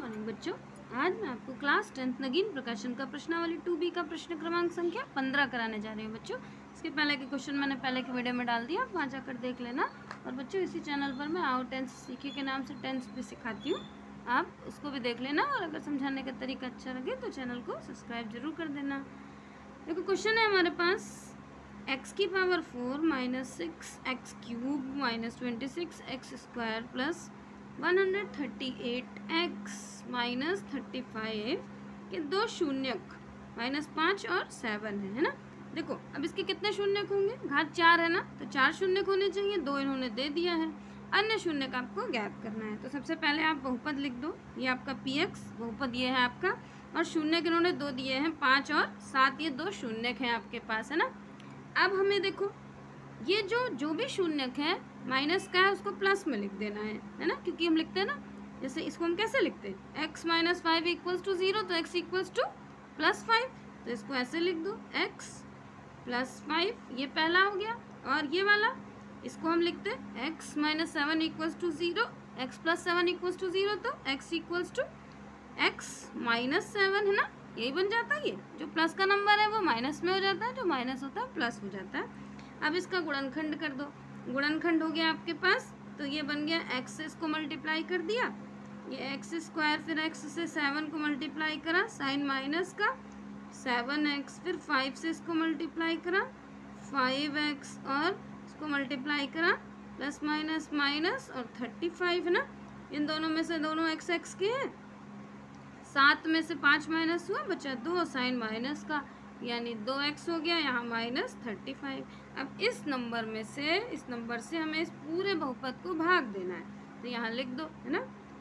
Morning बच्चों। आज मैं आपको क्लास 10th नगीन प्रकाशन का प्रश्नावली 2B का प्रश्न क्रमांक संख्या 15 कराने जा रही हूँ बच्चों। इसके पहले के क्वेश्चन मैंने पहले की वीडियो में डाल दिया, आप वहाँ जाकर देख लेना। और बच्चों इसी चैनल पर मैं आओ टेंस सीखे के नाम से टेंस भी सिखाती हूँ, आप उसको भी देख लेना। और अगर समझाने का तरीका अच्छा लगे तो चैनल को सब्सक्राइब जरूर कर देना। देखो क्वेश्चन है हमारे पास x की power 4 minus 6x cube minus 26x² plus 138x minus 35 के दो शून्यक -5 और 7 है ना। देखो अब इसके कितने शून्यक होंगे, घात 4 है ना, तो 4 शून्यक होने चाहिए, 2 इन्होंने दे दिया है। अन्य शून्यक आपको ज्ञात करना है। तो सबसे पहले आप बहुपद लिख दो, ये आपका px बहुपद ये है आपका, और शून्यक इन्होंने 2 दिए हैं 5 और 7, ये 2 शून्यक हैं आपके पास है ना। अब हमें देखो ये जो भी शून्यक है माइनस का है उसको प्लस में लिख देना है ना, क्योंकि हम लिखते हैं ना, जैसे इसको हम कैसे लिखते हैं x माइनस 5 इक्वल्स टू 0, तो x इक्वल्स टू प्लस 5, तो इसको ऐसे लिख दो x प्लस 5, ये पहला हो गया। और ये वाला इसको हम लिखते हैं x minus 7 equals to 0, x plus 7 equals to 0, तो x equals to x minus 7 है ना, यही बन जाता है। ये जो प्लस का नंबर है वो माइनस में हो जाता है, जो माइनस होता है प्लस हो जाता है। अब इसका गुणनखंड कर दो, गुणनखंड हो गया आपके पास, तो ये बन गया x से इसको मल्टीप्लाई कर दिया, ये x² फिर x से 7 को मल्टीप्लाई करा, साइन माइनस का 7x, फिर 5 से इसको मल्टीप्लाई करा 5x, और इसको मल्टीप्लाई करा प्लस माइनस माइनस और 35 है ना। इन दोनों में से दोनों x के हैं, 7 में से 5 माइनस हुआ, बचा 2, साइन माइनस का यानी 2x हो गया, यहाँ माइनस 35। अब इस नंबर से हमें इस पूरे बहुपद को भाग देना है, तो यहाँ लिख दो है ना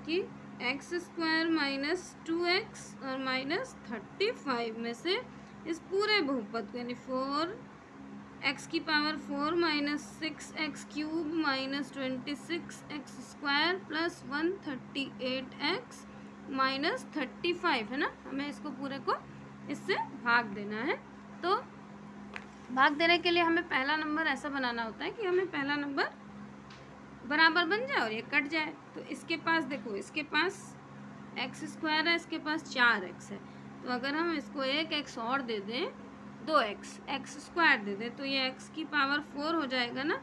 कि x² माइनस 2x और माइनस 35 में से इस पूरे बहुपद को यानी 4x की power 4 minus 6x cube minus 26x² plus 138x minus 35 है ना, हमें इसको पूरे को इससे भाग देना है। तो भाग देने के लिए हमें पहला नंबर ऐसा बनाना होता है कि हमें पहला नंबर बराबर बन जाए और ये कट जाए। तो इसके पास देखो, इसके पास x² है, इसके पास 4x है, तो अगर हम इसको एक x और दे दें, 2x x² दे दें, तो ये x की पावर 4 हो जाएगा ना,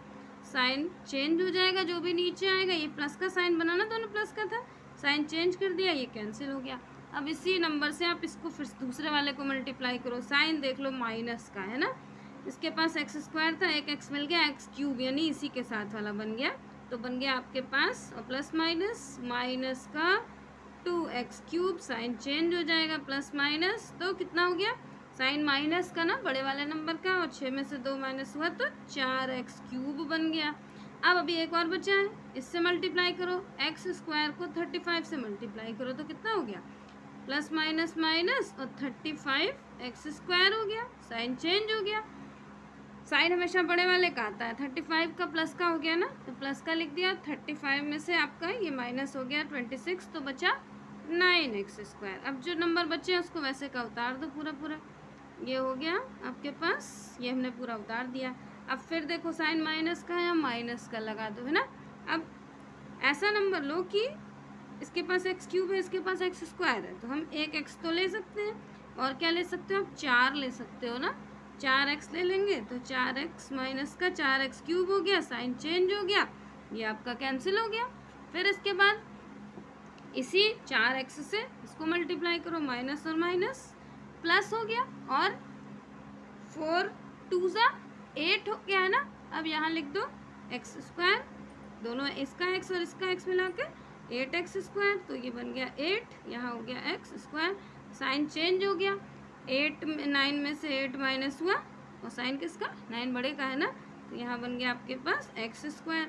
साइन चेंज हो जाएगा, जो भी नीचे आएगा, ये प्लस का साइन बनाना, दोनों प्लस का था, साइन चेंज कर दिया, ये कैंसिल हो गया। अब इसी नंबर से आप इसको फिर दूसरे वाले को मल्टीप्लाई करो, साइन देख लो माइनस का है ना, इसके पास x² था, एक x मिल गया, x क्यूब यानी इसी के साथ वाला बन गया, तो बन गया आपके पास और प्लस माइनस माइनस का 2x क्यूब, साइन चेंज हो जाएगा प्लस माइनस, तो कितना हो गया, साइन माइनस का ना बड़े वाले नंबर का, और 6 में से 2 माइनस हुआ तो 4x क्यूब बन गया। अब अभी एक और बचा है, इससे मल्टीप्लाई करो, x² को 35 से मल्टीप्लाई करो, तो कितना हो गया, प्लस माइनस माइनस और 35x² हो गया, साइन चेंज हो गया, साइन हमेशा बड़े वाले का आता है, 35 का प्लस का हो गया ना, तो प्लस का लिख दिया, 35 में से आपका ये माइनस हो गया 26, तो बचा 9x²। अब जो नंबर बचे हैं उसको वैसे का उतार दो पूरा, ये हो गया आपके पास, ये हमने पूरा उतार दिया। अब फिर देखो साइन माइनस का है, माइनस का लगा दो है ना। अब ऐसा नंबर लो कि इसके पास x क्यूब है, इसके पास x² है, तो हम एक x तो ले सकते हैं, और क्या ले सकते हो आप, 4 ले सकते हो ना, 4x ले लेंगे, तो 4x माइनस का 4x क्यूब हो गया, साइन चेंज हो गया, ये आपका कैंसिल हो गया। फिर इसके बाद इसी 4x से इसको मल्टीप्लाई करो, माइनस और माइनस प्लस हो गया, और 4 2 8 हो गया है ना। अब यहाँ लिख दो x², दोनों इसका x और इसका x मिला के 8x², तो ये बन गया 8, यहाँ हो गया x², साइन चेंज हो गया, 9 में से 8 माइनस हुआ, और साइन किसका, 9 बड़े का है ना, तो यहाँ बन गया आपके पास x²।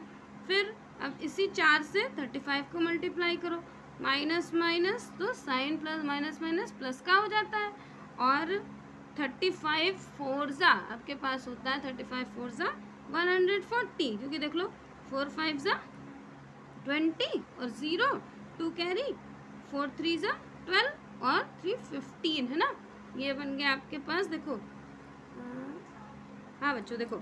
फिर अब इसी 4 से 35 को मल्टीप्लाई करो, माइनस माइनस तो sign plus minus minus plus का हो जाता है, और 35 4 आपके पास होता है, 35 4 140, क्योंकि देख लो 4 5 20 और 0 2 कैरी, 4 3 12 और 3 15 है ना। ये बन गया आपके पास, देखो हाँ बच्चों देखो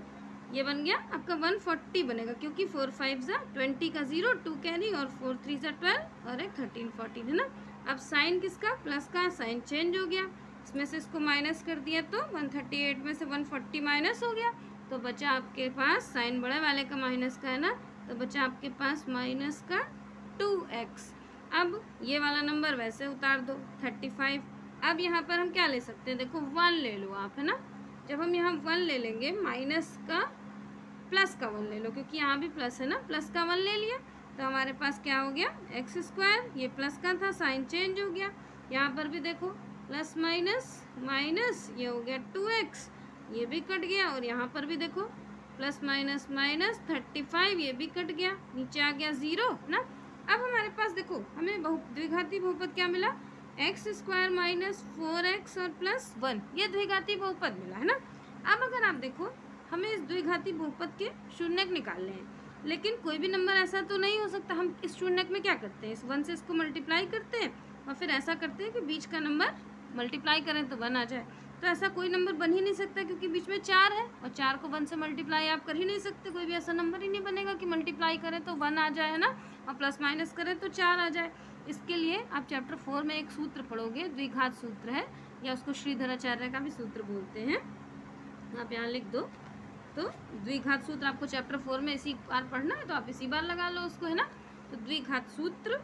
ये बन गया आपका 140 बनेगा, क्योंकि 4 5 जा 20 का 0, 2 कैरी और 4 3 जा 12 और एक 13 14 है ना। अब साइन किसका, प्लस का, साइन चेंज हो गया, इसमें से इसको माइनस कर दिया तो 138 में से 140 माइनस हो गया, तो बचा आपके पास साइन बड़े वाले का माइनस का है ना, तो बचा आपके पास माइनस का 2x। अब ये वाला नंबर वैसे उतार दो 35। अब यहाँ पर हम क्या ले सकते हैं, देखो 1 ले लो आप, है ना। जब हम यहाँ 1 ले लेंगे, माइनस का प्लस का 1 ले लो, क्योंकि यहाँ भी प्लस है ना, प्लस का 1 ले लिया तो हमारे पास क्या हो गया एक्स स्क्वायर, ये प्लस का था, साइन चेंज हो गया, यहाँ पर भी देखो प्लस माइनस माइनस, ये हो गया 2x, ये भी कट गया, और यहाँ पर भी देखो प्लस माइनस माइनस 35, ये भी कट गया, नीचे आ गया 0 ना। अब हमारे पास देखो हमें द्विघाती बहुपद क्या मिला, एक्स स्क्वायर माइनस 4x और प्लस 1, ये द्विघाती बहुपद मिला है ना। अब अगर आप देखो हमें इस द्विघाती बहुपद के शून्यक निकालने हैं, लेकिन कोई भी नंबर ऐसा तो नहीं हो सकता, हम इस शून्यक में क्या करते हैं, इस 1 से इसको मल्टीप्लाई करते हैं और फिर ऐसा करते हैं कि बीच का नंबर मल्टीप्लाई करें तो 1 आ जाए। तो ऐसा कोई नंबर बन ही नहीं सकता, क्योंकि बीच में 4 है और 4 को 1 से मल्टीप्लाई आप कर ही नहीं सकते, कोई भी ऐसा नंबर ही नहीं बनेगा कि मल्टीप्लाई करें तो 1 आ जाए, है ना, और प्लस माइनस करें तो 4 आ जाए। इसके लिए आप चैप्टर 4 में एक सूत्र पढ़ोगे, द्विघात सूत्र है, या उसको श्रीधराचार्य का भी सूत्र बोलते हैं, आप यहाँ लिख दो। तो द्विघात सूत्र आपको चैप्टर 4 में इसी बार पढ़ना है, तो आप इसी बार लगा लो उसको, है ना। तो द्विघात सूत्र,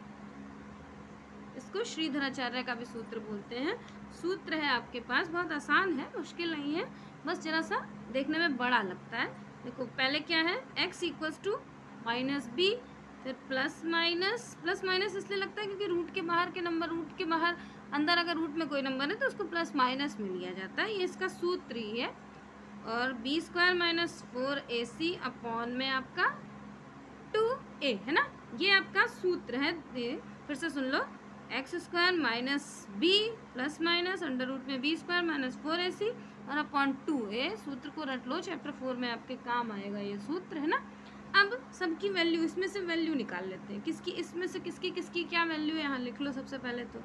इसको श्रीधराचार्य का भी सूत्र बोलते हैं। सूत्र है आपके पास, बहुत आसान है, मुश्किल नहीं है, बस जरा सा देखने में बड़ा लगता है। देखो पहले क्या है, x equals to minus B, फिर प्लस माइनस इसलिए लगता है क्योंकि रूट के बाहर के नंबर, रूट के बाहर, अंदर अगर रूट में कोई नंबर है तो उसको प्लस माइनस में लिया जाता है, ये इसका सूत्र ही है। और B square minus 4ac upon में आपका 2a, है ना, ये आपका सूत्र है। फिर से सुन लो, x square minus b plus minus under root में बी स्क्वायर माइनस 4ac और अपॉन 2a, सूत्र को रट लो, चैप्टर 4 में आपके काम आएगा ये सूत्र, है ना। अब सबकी वैल्यू, इसमें से वैल्यू निकाल लेते हैं, किसकी, इसमें से किसकी क्या वैल्यू है, यहाँ लिख लो सबसे पहले। तो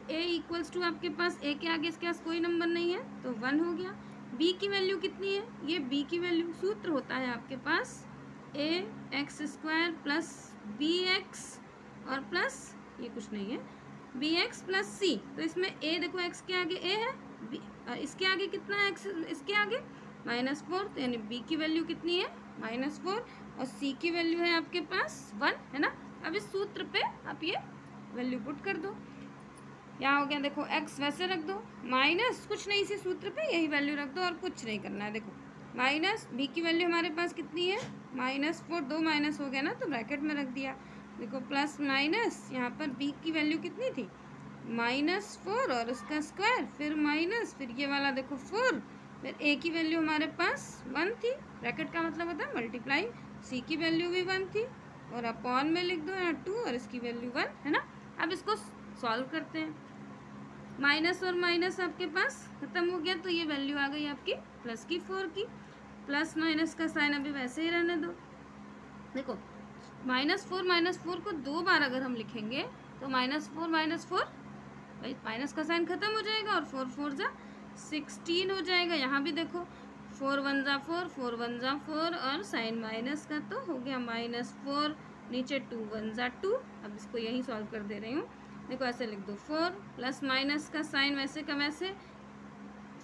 a इक्वल्स टू आपके पास, a के आगे इसके पास कोई नंबर नहीं है तो 1 हो गया। b की वैल्यू कितनी है, ये b की वैल्यू, सूत्र होता है आपके पास a x square plus B X और प्लस ये कुछ नहीं है bx प्लस सी, तो इसमें a देखो x के आगे a है, इसके आगे कितना है x, इसके आगे -4, तो यानी b की वैल्यू कितनी है -4 और c की वैल्यू है आपके पास 1, है ना। अब इस सूत्र पे आप ये वैल्यू पुट कर दो, यहाँ हो गया देखो x वैसे रख दो, माइनस कुछ नहीं, इसी सूत्र पे यही वैल्यू रख दो और कुछ नहीं करना है। देखो माइनस b की वैल्यू हमारे पास कितनी है -4, 2 माइनस हो गया ना तो ब्रैकेट में रख दिया, देखो प्लस माइनस, यहाँ पर b की वैल्यू कितनी थी -4 और उसका स्क्वायर, फिर माइनस, फिर ये वाला देखो 4, फिर a की वैल्यू हमारे पास 1 थी, ब्रैकेट का मतलब होता है मल्टीप्लाई, c की वैल्यू भी 1 थी और अपॉन में लिख दो यहाँ 2 और इसकी वैल्यू 1, है ना। अब इसको सॉल्व करते हैं, माइनस और माइनस आपके पास खत्म हो गया, तो ये वैल्यू आ गई आपकी प्लस की 4 की, प्लस माइनस का साइन अभी वैसे ही रहने दो। देखो -4 को 2 बार अगर हम लिखेंगे तो -4 भाई माइनस का साइन खत्म हो जाएगा और 4 4 जा 16 हो जाएगा। यहाँ भी देखो 4 1 जा 4, 4 1 जा 4 और साइन माइनस का तो हो गया -4, नीचे 2 1 जा 2। अब इसको यही सॉल्व कर दे रही हूँ, देखो ऐसे लिख दो 4 प्लस माइनस का साइन वैसे का वैसे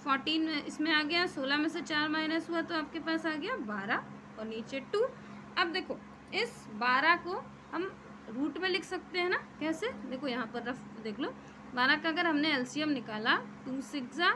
14 इसमें आ गया, 16 में से 4 माइनस हुआ तो आपके पास आ गया 12 और नीचे 2। अब देखो इस 12 को हम रूट में लिख सकते हैं ना, कैसे, देखो यहाँ पर रफ देख लो, 12 का अगर हमने एलसीएम निकाला 2 6 जा,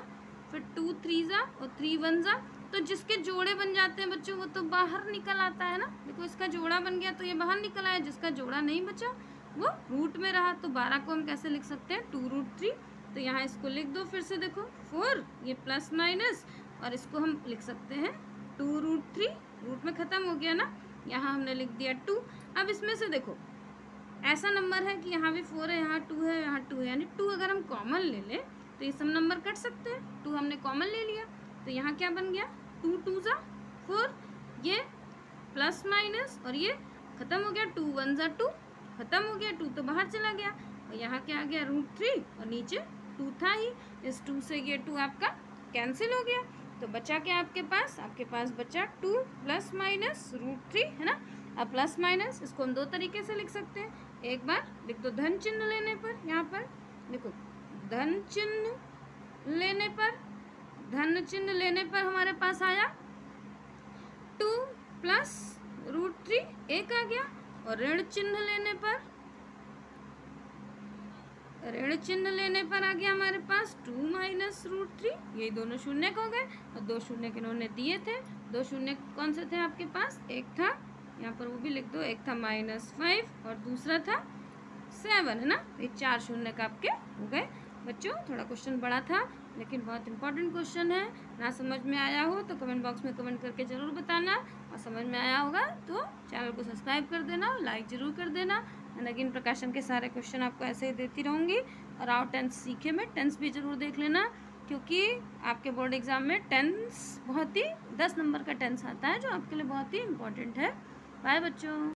फिर 2 3 जा और 3 1 जा, तो जिसके जोड़े बन जाते हैं बच्चों वो तो बाहर निकल आता है ना। देखो इसका जोड़ा बन गया तो ये बाहर निकल आया, जिसका जोड़ा नहीं बचा वो रूट में रहा, तो 12 को हम कैसे लिख सकते हैं 2√3, तो यहाँ इसको लिख दो फिर से, देखो 4 ये प्लस माइनस और इसको हम लिख सकते हैं 2√3, रूट में ख़त्म हो गया ना, यहाँ हमने लिख दिया 2। अब इसमें से देखो ऐसा नंबर है कि यहाँ भी 4 है, यहाँ 2 है, यहाँ 2 है, यानी 2 अगर हम कॉमन ले लें तो ये सब नंबर कट सकते हैं, 2 हमने कॉमन ले लिया तो यहाँ क्या बन गया 2 2 जा 4, ये प्लस माइनस और ये ख़त्म हो गया, 2 1 जा 2 ख़त्म हो गया, 2 तो बाहर चला गया और यहाँ क्या आ गया √3 और नीचे 2 था ही, इस 2 से ये 2 आपका कैंसिल हो गया। तो बचा क्या आपके पास बचा 2 प्लस माइनस √3 है ना। अब प्लस माइनस इसको हम 2 तरीके से लिख सकते हैं। एक बार लिख दो धन चिन्ह लेने पर, यहाँ पर देखो धन चिन्ह लेने पर हमारे पास आया 2 प्लस √3 एक आ गया, और ऋण चिन्ह लेने पर आ गया हमारे पास 2 माइनस √3। ये दोनों शून्य हो गए, और 2 शून्य के इन्होंने दिए थे। 2 शून्य कौन से थे आपके पास, एक था यहाँ पर वो भी लिख दो, एक था -5 और दूसरा था 7 है ना। ये 4 शून्य का आपके हो गए। बच्चों थोड़ा क्वेश्चन बड़ा था लेकिन बहुत इंपॉर्टेंट क्वेश्चन है। ना समझ में आया हो तो कमेंट बॉक्स में कमेंट करके ज़रूर बताना, और समझ में आया होगा तो चैनल को सब्सक्राइब कर देना, लाइक ज़रूर कर देना। मैं नगीन प्रकाशन के सारे क्वेश्चन आपको ऐसे ही देती रहूँगी। और आओ टेंस सीखे में, टेंस भी ज़रूर देख लेना, क्योंकि आपके बोर्ड एग्ज़ाम में टेंस बहुत ही 10 नंबर का टेंस आता है जो आपके लिए बहुत ही इम्पोर्टेंट है। बाय बच्चों।